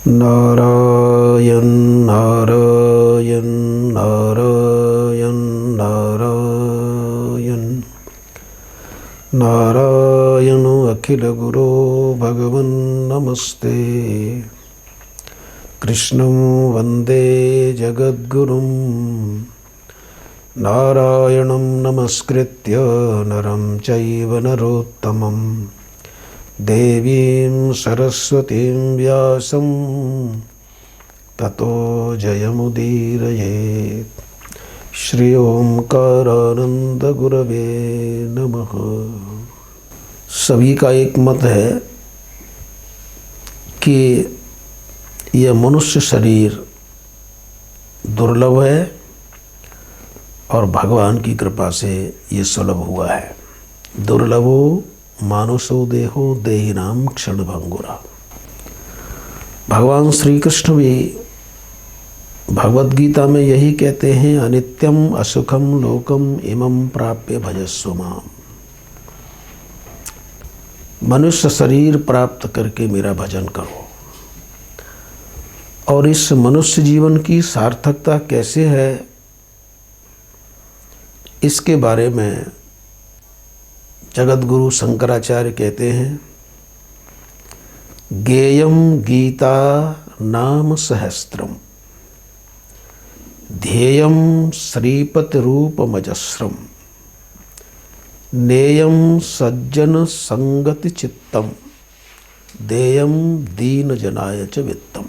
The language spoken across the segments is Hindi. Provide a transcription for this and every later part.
नारायण नारायण नारायण नारायण नारायण अखिल गुरो भगवन् नमस्ते। कृष्णं वन्दे जगद्गुरुं नारायणं नमस्कृत्य नरं चैव नरोत्तमं देवीं सरस्वतीं व्यासं ततो जयमुदीरयेत्। श्री ओंकारानंद गुरवे नमः। सभी का एक मत है कि यह मनुष्य शरीर दुर्लभ है और भगवान की कृपा से ये सुलभ हुआ है। दुर्लभो मानुषो देहो देहिनाम क्षणभंगुरा। भगवान श्री कृष्ण भी भगवद गीता में यही कहते हैं, अनित्यम असुखम लोकम इमं प्राप्य भजस्व माम। मनुष्य शरीर प्राप्त करके मेरा भजन करो। और इस मनुष्य जीवन की सार्थकता कैसे है, इसके बारे में जगतगुरु शंकराचार्य कहते हैं, गेयम गीता नाम सहस्त्रम ध्येयम श्रीपति रूपमजस्रम नेयम सज्जन संगति चित्तम देयम दीन जनाय च वित्तम।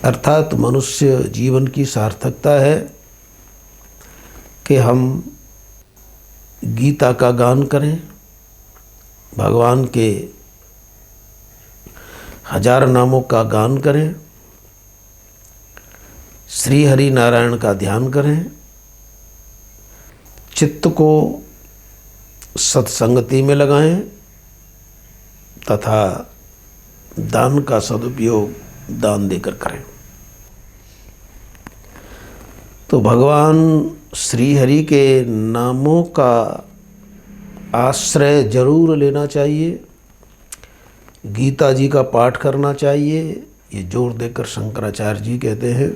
अर्थात मनुष्य जीवन की सार्थकता है कि हम गीता का गान करें, भगवान के 1000 नामों का गान करें, श्री हरि नारायण का ध्यान करें, चित्त को सत्संगति में लगाएं तथा दान का सदुपयोग दान देकर करें। तो भगवान श्री हरि के नामों का आश्रय जरूर लेना चाहिए, गीता जी का पाठ करना चाहिए, ये जोर देकर शंकराचार्य जी कहते हैं।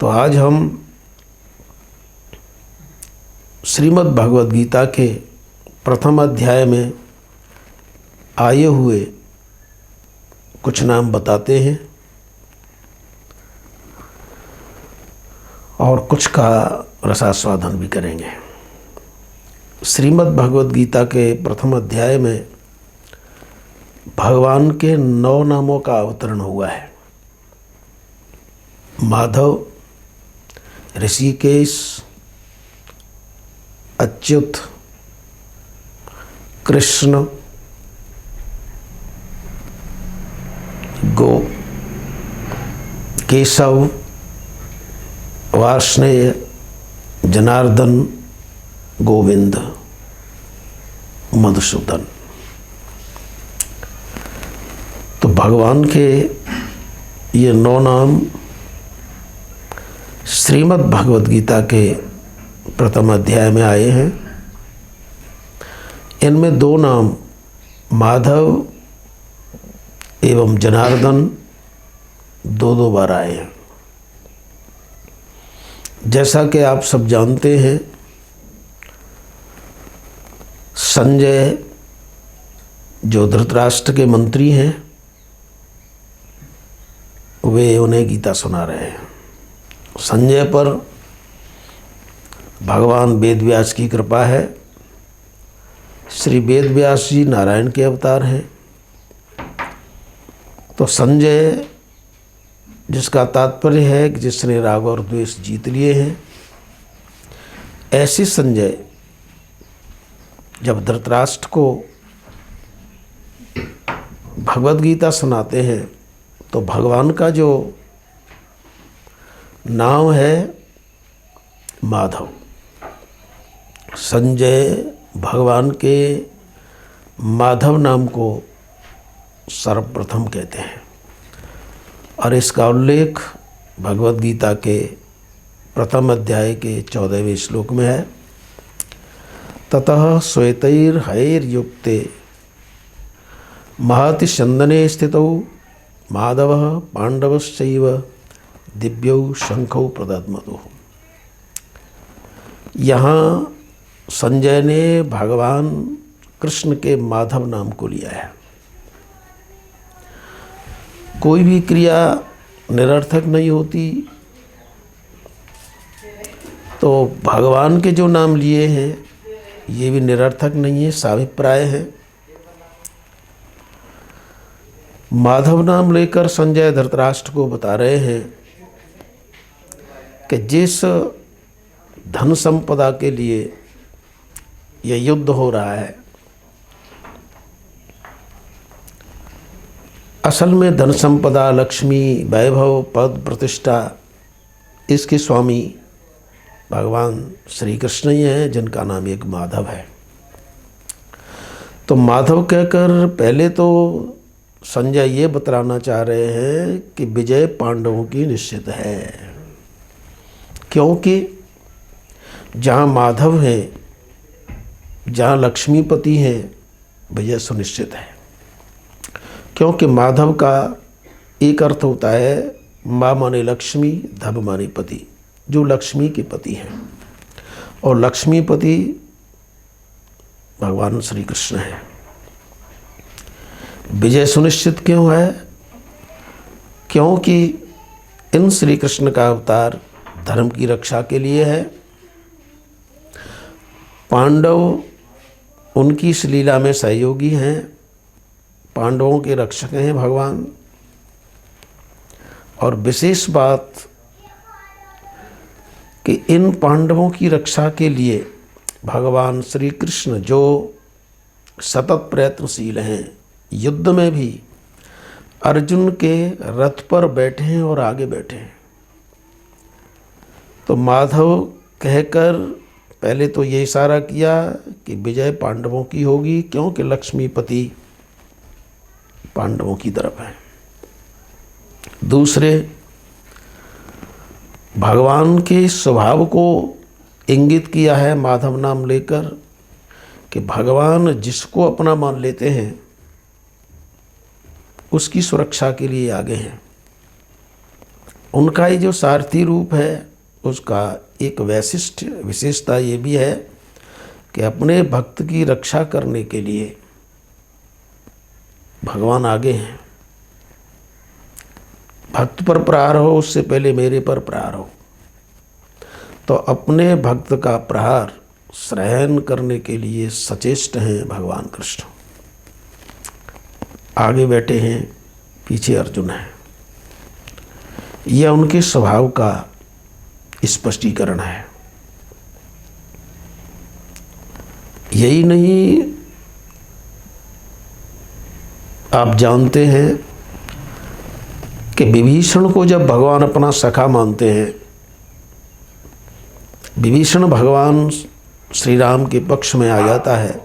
तो आज हम श्रीमद् भगवद गीता के प्रथम अध्याय में आए हुए कुछ नाम बताते हैं और कुछ का रसास्वादन भी करेंगे। श्रीमद् भगवद गीता के प्रथम अध्याय में भगवान के 9 नामों का अवतरण हुआ है। माधव, ऋषिकेश, अच्युत, कृष्ण, गो, केशव, वार्ष्णेय, जनार्दन, गोविंद, मधुसूदन। तो भगवान के ये 9 नाम श्रीमद् भगवद गीता के प्रथम अध्याय में आए हैं। इनमें 2 नाम माधव एवं जनार्दन 2 बार आए हैं। जैसा कि आप सब जानते हैं, संजय जो धृतराष्ट्र के मंत्री हैं, वे उन्हें गीता सुना रहे हैं। संजय पर भगवान वेदव्यास की कृपा है। श्री वेदव्यास जी नारायण के अवतार हैं। तो संजय, जिसका तात्पर्य है कि जिसने राग और द्वेष जीत लिए हैं, ऐसे संजय जब धृतराष्ट्र को भगवद गीता सुनाते हैं तो भगवान का जो नाम है माधव, संजय भगवान के माधव नाम को सर्वप्रथम कहते हैं। और इसका उल्लेख भगवद गीता के प्रथम अध्याय के 14वें श्लोक में है। ततः श्वेतैर्हयैर्युक्ते महति चंदने स्थितौ माधव पांडवश्चैव दिव्यौ शंखौ प्रदद्मतु। यहाँ संजय ने भगवान कृष्ण के माधव नाम को लिया है। कोई भी क्रिया निरर्थक नहीं होती, तो भगवान के जो नाम लिए हैं ये भी निरर्थक नहीं है, साभिप्राय है। माधव नाम लेकर संजय धृतराष्ट्र को बता रहे हैं कि जिस धन संपदा के लिए यह युद्ध हो रहा है, असल में धन संपदा, लक्ष्मी, वैभव, पद, प्रतिष्ठा, इसके स्वामी भगवान श्री कृष्ण ही हैं, जिनका नाम एक माधव है। तो माधव कहकर पहले तो संजय ये बतलाना चाह रहे हैं कि विजय पांडवों की निश्चित है, क्योंकि जहाँ माधव है, जहाँ लक्ष्मीपति हैं, विजय सुनिश्चित है। क्योंकि माधव का एक अर्थ होता है माँ माने लक्ष्मी, धव माने पति, जो लक्ष्मी के पति हैं, और लक्ष्मीपति भगवान श्री कृष्ण हैं। विजय सुनिश्चित क्यों है? क्योंकि इन श्री कृष्ण का अवतार धर्म की रक्षा के लिए है। पांडव उनकी इस लीला में सहयोगी हैं, पांडवों के रक्षक हैं भगवान। और विशेष बात कि इन पांडवों की रक्षा के लिए भगवान श्री कृष्ण जो सतत प्रयत्नशील हैं, युद्ध में भी अर्जुन के रथ पर बैठे हैं और आगे बैठे हैं। तो माधव कहकर पहले तो ये इशारा किया कि विजय पांडवों की होगी, क्योंकि लक्ष्मीपति पांडवों की तरफ है। दूसरे, भगवान के स्वभाव को इंगित किया है माधव नाम लेकर कि भगवान जिसको अपना मान लेते हैं उसकी सुरक्षा के लिए आगे हैं। उनका ये जो सारथी रूप है उसका एक विशेषता ये भी है कि अपने भक्त की रक्षा करने के लिए भगवान आगे हैं। भक्त पर प्रहार हो उससे पहले मेरे पर प्रहार हो, तो अपने भक्त का प्रहार सहन करने के लिए सचेष्ट हैं भगवान कृष्ण। आगे बैठे हैं, पीछे अर्जुन है। यह उनके स्वभाव का स्पष्टीकरण है। यही नहीं, आप जानते हैं कि विभीषण को जब भगवान अपना सखा मानते हैं, विभीषण भगवान श्री राम के पक्ष में आ जाता है,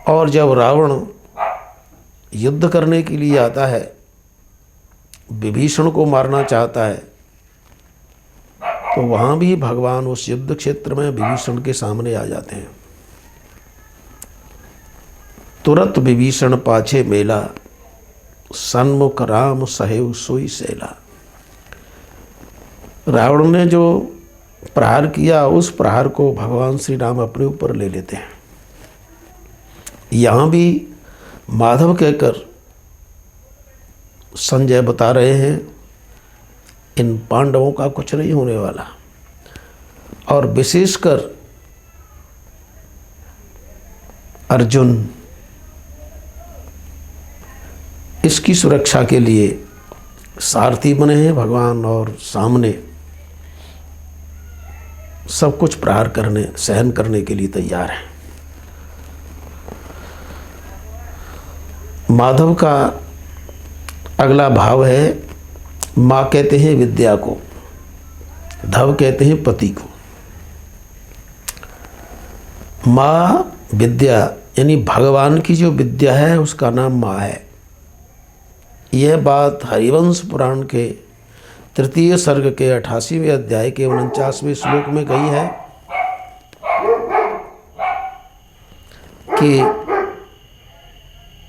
और जब रावण युद्ध करने के लिए आता है, विभीषण को मारना चाहता है, तो वहाँ भी भगवान उस युद्ध क्षेत्र में विभीषण के सामने आ जाते हैं। तुरंत विभीषण पाछे मेला, सन्मुख राम सहेव सोई सेला। रावण ने जो प्रहार किया, उस प्रहार को भगवान श्री राम अपने ऊपर ले लेते हैं। यहाँ भी माधव कहकर संजय बता रहे हैं इन पांडवों का कुछ नहीं होने वाला, और विशेषकर अर्जुन इसकी सुरक्षा के लिए सारथी बने हैं भगवान, और सामने सब कुछ प्रहार करने, सहन करने के लिए तैयार हैं। माधव का अगला भाव है, माँ कहते हैं विद्या को, धव कहते हैं पति को। माँ विद्या यानी भगवान की जो विद्या है उसका नाम माँ है। यह बात हरिवंश पुराण के 3 सर्ग के 88वें अध्याय के 49वें श्लोक में कही है कि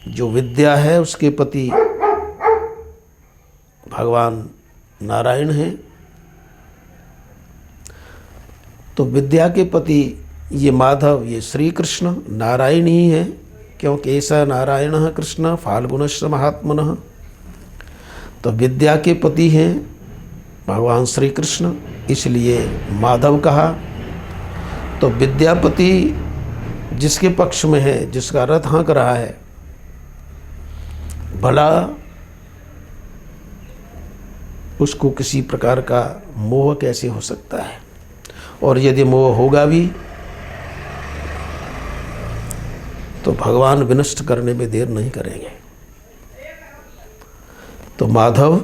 जो विद्या है उसके पति भगवान नारायण हैं। तो विद्या के पति ये माधव, ये श्री कृष्ण नारायण ही हैं, क्योंकि ऐसा नारायण कृष्ण फाल्गुनश्च महात्मनः। तो विद्या के पति हैं भगवान श्री कृष्ण, इसलिए माधव कहा। तो विद्यापति जिसके पक्ष में है, जिसका रथ हाँक रहा है, भला उसको किसी प्रकार का मोह कैसे हो सकता है, और यदि मोह होगा भी तो भगवान विनष्ट करने में देर नहीं करेंगे। तो माधव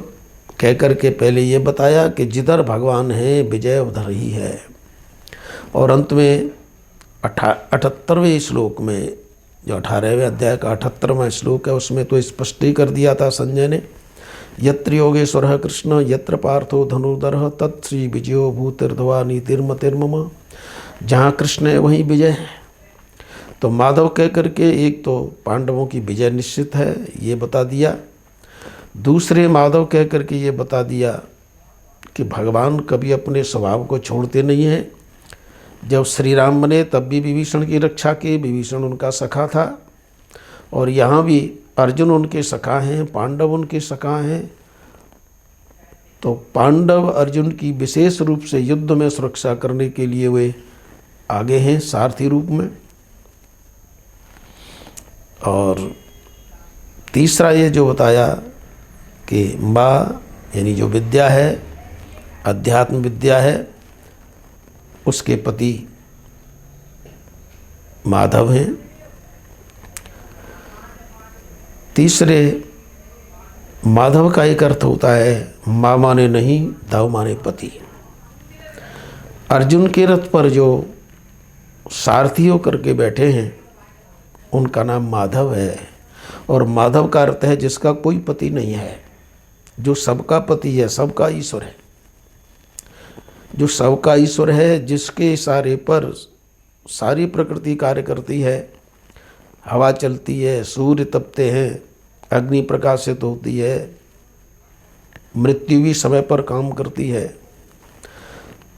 कह कर के पहले ये बताया कि जिधर भगवान है विजय उधर ही है। और अंत में 78वें श्लोक में, जो 18वें अध्याय का 78वां श्लोक है, उसमें तो स्पष्ट ही कर दिया था संजय ने, यत्र योगेश्वरः कृष्ण यत्र पार्थो धनुर्धरः तत् श्री विजयो भूतिर्ध्वा नीतिर्मतिर्मम। जहाँ कृष्ण है वहीं विजय है। तो माधव कह करके एक तो पांडवों की विजय निश्चित है ये बता दिया, दूसरे माधव कह करके ये बता दिया कि भगवान कभी अपने स्वभाव को छोड़ते नहीं हैं। जब श्री राम बने तब भी विभीषण की रक्षा की, विभीषण उनका सखा था, और यहाँ भी अर्जुन उनके सखा हैं, पांडव उनके सखा हैं। तो पांडव अर्जुन की विशेष रूप से युद्ध में सुरक्षा करने के लिए वे आगे हैं सारथी रूप में। और तीसरा ये जो बताया कि माँ यानी जो विद्या है, अध्यात्म विद्या है, उसके पति माधव हैं। तीसरे माधव का एक अर्थ होता है माँ माने नहीं, दाव माने पति। अर्जुन के रथ पर जो सारथी होकर के बैठे हैं उनका नाम माधव है, और माधव का अर्थ है जिसका कोई पति नहीं है, जो सबका पति है, सबका ईश्वर है, जो सबका ईश्वर है, जिसके इशारे पर सारी प्रकृति कार्य करती है। हवा चलती है, सूर्य तपते हैं, अग्नि प्रकाशित होती है, मृत्यु भी समय पर काम करती है।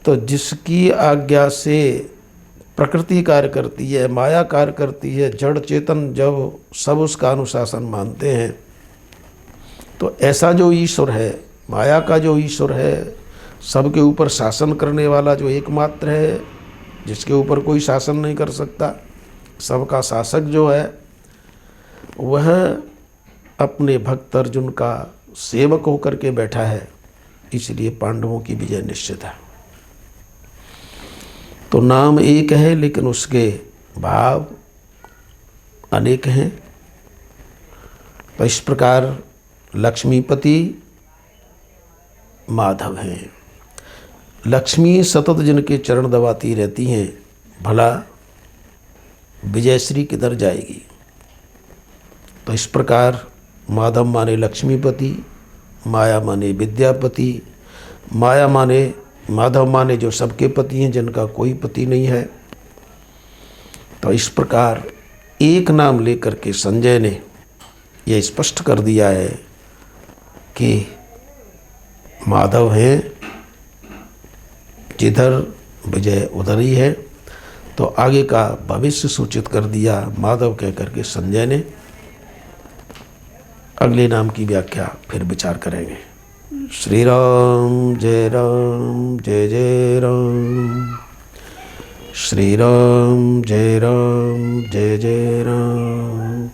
तो जिसकी आज्ञा से प्रकृति कार्य करती है, माया कार्य करती है, जड़ चेतन जब सब उसका अनुशासन मानते हैं, तो ऐसा जो ईश्वर है, माया का जो ईश्वर है, सबके ऊपर शासन करने वाला जो एकमात्र है, जिसके ऊपर कोई शासन नहीं कर सकता, सबका शासक जो है, वह अपने भक्त अर्जुन का सेवक होकर के बैठा है। इसलिए पांडवों की विजय निश्चित है। तो नाम एक है लेकिन उसके भाव अनेक हैं। तो इस प्रकार लक्ष्मीपति माधव हैं। लक्ष्मी सतत जिनके चरण दबाती रहती हैं, भला विजयश्री किधर जाएगी। तो इस प्रकार माधव माने लक्ष्मीपति, माया माने विद्यापति, माया माने माधव माने जो सबके पति हैं, जिनका कोई पति नहीं है। तो इस प्रकार एक नाम लेकर के संजय ने यह स्पष्ट कर दिया है कि माधव हैं, जिधर विजय उधर ही है। तो आगे का भविष्य सूचित कर दिया माधव कह करके संजय ने। अगले नाम की व्याख्या फिर विचार करेंगे। श्री राम जय राम जय जय राम। श्री राम जय जय राम।